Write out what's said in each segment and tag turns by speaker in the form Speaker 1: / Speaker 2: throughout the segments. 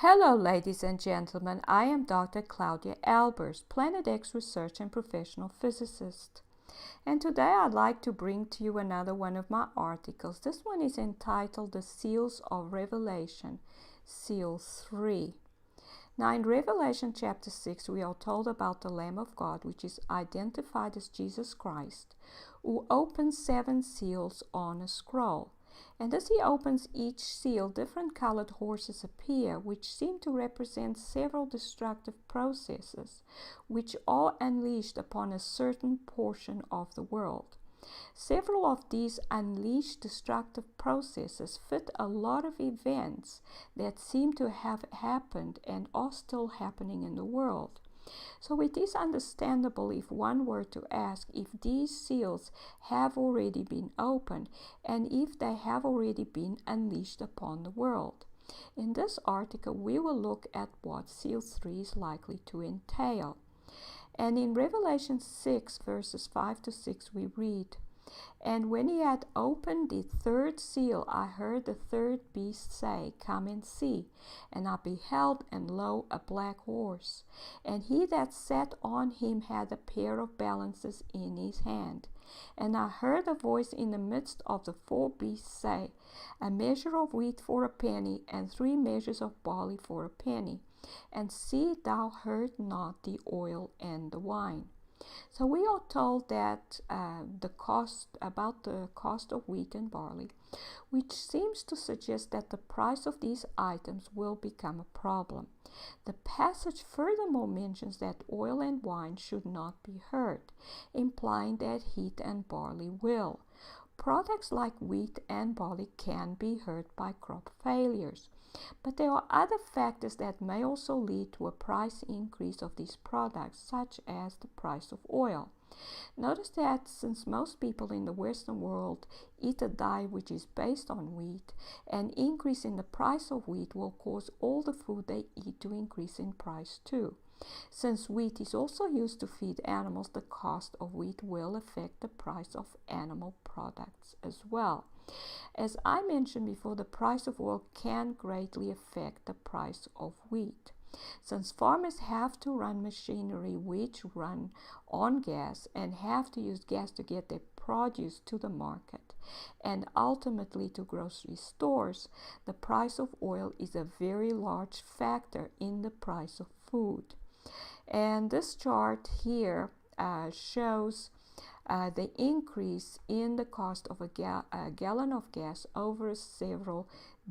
Speaker 1: Hello, ladies and gentlemen. I am Dr. Claudia Albers, Planet X research and professional physicist. And today I'd like to bring to you another one of my articles. This one is entitled The Seals of Revelation, Seal 3. Now in Revelation chapter 6, we are told about the Lamb of God, which is identified as Jesus Christ, who opens 7 seals on a scroll. And as he opens each seal, different colored horses appear, which seem to represent several destructive processes, which are unleashed upon a certain portion of the world. Several of these unleashed destructive processes fit a lot of events that seem to have happened and are still happening in the world. So it is understandable if one were to ask if these seals have already been opened and if they have already been unleashed upon the world. In this article, we will look at what Seal 3 is likely to entail. And in Revelation 6, verses 5 to 6, we read, "And when he had opened the 3rd seal, I heard the 3rd beast say, 'Come and see.' And I beheld, and lo, a black horse. And he that sat on him had a pair of balances in his hand. And I heard a voice in the midst of the 4 beasts say, 'A measure of wheat for a penny, and 3 measures of barley for a penny. And see thou hurt not the oil and the wine.'" So we are told that about the cost of wheat and barley, which seems to suggest that the price of these items will become a problem. The passage furthermore mentions that oil and wine should not be hurt, implying that wheat and barley will. Products like wheat and barley can be hurt by crop failures. But there are other factors that may also lead to a price increase of these products, such as the price of oil. Notice that since most people in the Western world eat a diet which is based on wheat, an increase in the price of wheat will cause all the food they eat to increase in price too. Since wheat is also used to feed animals, the cost of wheat will affect the price of animal products as well. As I mentioned before, the price of oil can greatly affect the price of wheat. Since farmers have to run machinery which run on gas and have to use gas to get their produce to the market and ultimately to grocery stores, the price of oil is a very large factor in the price of food. And this chart here shows the increase in the cost of a gallon of gas over several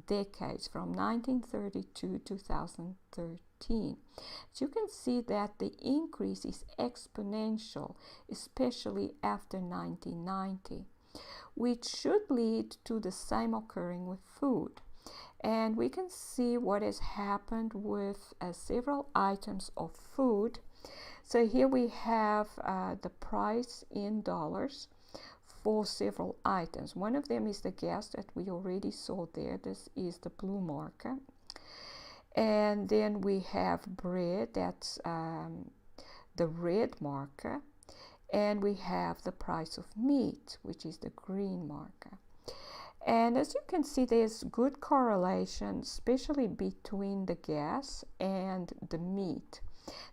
Speaker 1: decades from 1932 to 2013. As you can see that the increase is exponential, especially after 1990, which should lead to the same occurring with food. And we can see what has happened with several items of food. So here we have the price in dollars for several items. One of them is the gas that we already saw there. This is the blue marker. And then we have bread, that's the red marker. And we have the price of meat, which is the green marker. And as you can see, there's good correlation, especially between the gas and the meat.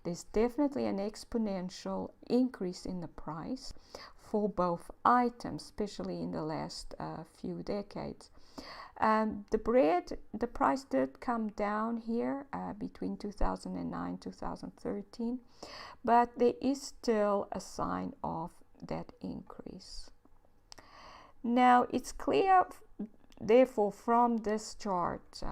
Speaker 1: There's definitely an exponential increase in the price for both items, especially in the last few decades. The bread, the price did come down here between 2009 and 2013, but there is still a sign of that increase. Now, it's clear, therefore, from this chart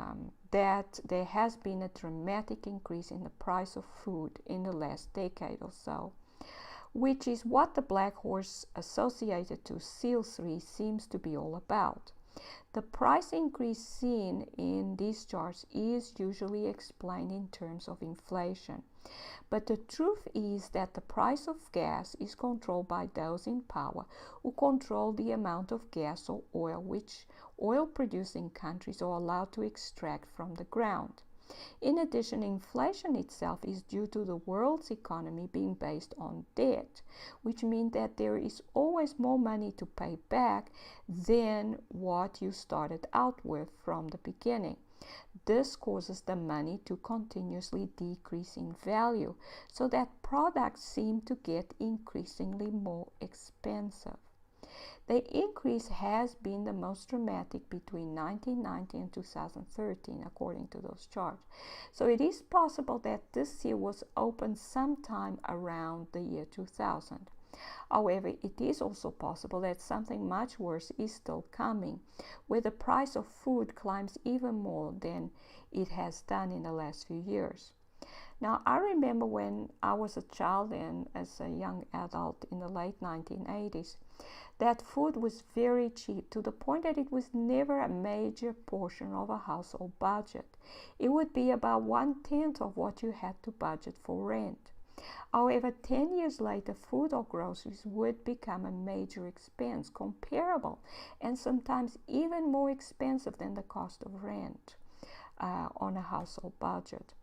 Speaker 1: that there has been a dramatic increase in the price of food in the last decade or so, which is what the black horse associated to Seal 3 seems to be all about. The price increase seen in these charts is usually explained in terms of inflation. But the truth is that the price of gas is controlled by those in power who control the amount of gas or oil which oil-producing countries are allowed to extract from the ground. In addition, inflation itself is due to the world's economy being based on debt, which means that there is always more money to pay back than what you started out with from the beginning. this causes the money to continuously decrease in value, so that products seem to get increasingly more expensive. The increase has been the most dramatic between 1990 and 2013, according to those charts. So it is possible that this seal was opened sometime around the year 2000. However, it is also possible that something much worse is still coming, where the price of food climbs even more than it has done in the last few years. Now, I remember when I was a child and as a young adult in the late 1980s, that food was very cheap, to the point that it was never a major portion of a household budget. It would be about 1/10 of what you had to budget for rent. However, 10 years later, food or groceries would become a major expense, comparable and sometimes even more expensive than the cost of rent on a household budget.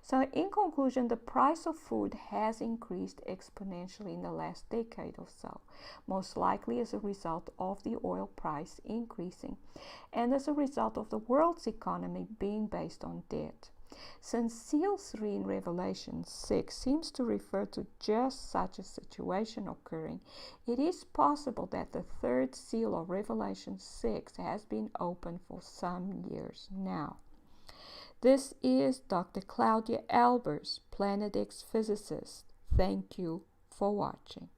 Speaker 1: So in conclusion, the price of food has increased exponentially in the last decade or so, most likely as a result of the oil price increasing and as a result of the world's economy being based on debt. Since Seal 3 in Revelation 6 seems to refer to just such a situation occurring, it is possible that the third seal of Revelation 6 has been open for some years now. This is Dr. Claudia Albers, Planet X physicist. Thank you for watching.